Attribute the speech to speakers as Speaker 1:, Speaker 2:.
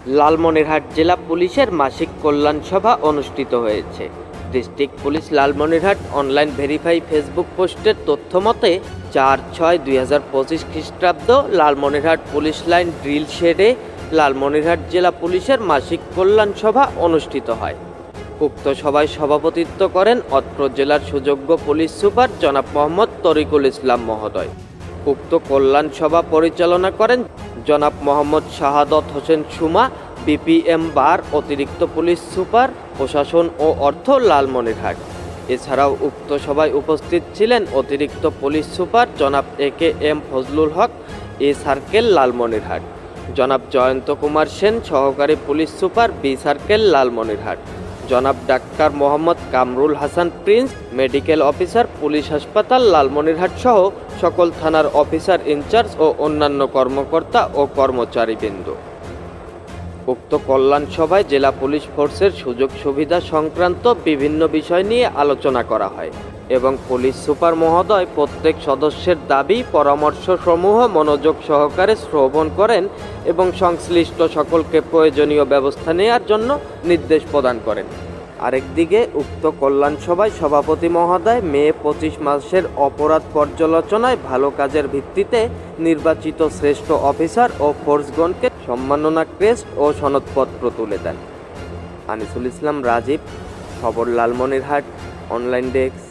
Speaker 1: লালমনিরহাট জেলা পুলিশের মাসিক কল্যাণ সভা অনুষ্ঠিত হয়েছে। District police Lalmonirhat online verify Facebook পোস্টের তথ্য মতে 4/6/2025 খ্রিস্টাব্দ লালমনিরহাট পুলিশ লাইন ড্রিল শেডে লালমনিরহাট জেলা পুলিশের মাসিক কল্যাণ সভা অনুষ্ঠিত হয়। উক্ত সভায় সভাপতিত্ব করেন অত্র জেলার সুযোগ্য পুলিশ সুপার জনাব মোহাম্মদ তরিকুল ইসলাম মহোদয়। উক্ত কল্যাণ সভা পরিচালনা করেন জনাব মোহাম্মদ শাহাদত হোসেন সুমা, বিপিএম বার, অতিরিক্ত পুলিশ সুপার, প্রশাসন ও অর্থ, লালমনিরহাট। এছাড়াও উক্ত সভায় উপস্থিত ছিলেন অতিরিক্ত পুলিশ সুপার জনাব AKM Fazlul Haque, A circle, Lalmonirhat, জনাব জয়ন্ত কুমার সেন, সহকারী police super, B circle, Lalmonirhat, জনাব doctor Mohammad Kamrul Hasan Prince, medical officer, police হাসপাতাল, লালমনিরহাট সহ সকল থানার অফিসার ইনচার্জ ও অন্যান্য কর্মকর্তা ও কর্মচারীবৃন্দ। উক্ত কল্যাণ সভায় জেলা পুলিশ ফোর্সের সুযোগ সুবিধা সংক্রান্ত বিভিন্ন বিষয় নিয়ে আলোচনা করা হয় এবং পুলিশ সুপার মহোদয় প্রত্যেক সদস্যের দাবি পরামর্শসমূহ মনোযোগ সহকারে শ্রবণ করেন এবং সংশ্লিষ্ট সকলকে প্রয়োজনীয় ব্যবস্থা নেওয়ার জন্য নির্দেশ প্রদান করেন। আরেকদিকে উক্ত কল্যাণ সভায় সভাপতি মহোদয় মে 25 মাসের অপরাধ পর্যালোচনায় ভালো কাজের ভিত্তিতে নির্বাচিত শ্রেষ্ঠ অফিসার ও ফোর্সগণকে সম্মাননা ক্রেস্ট ও সনদপত্র তুলে দেন। আনিসুল ইসলাম রাজীব, খবর লালমনিরহাট, অনলাইন ডেস্ক।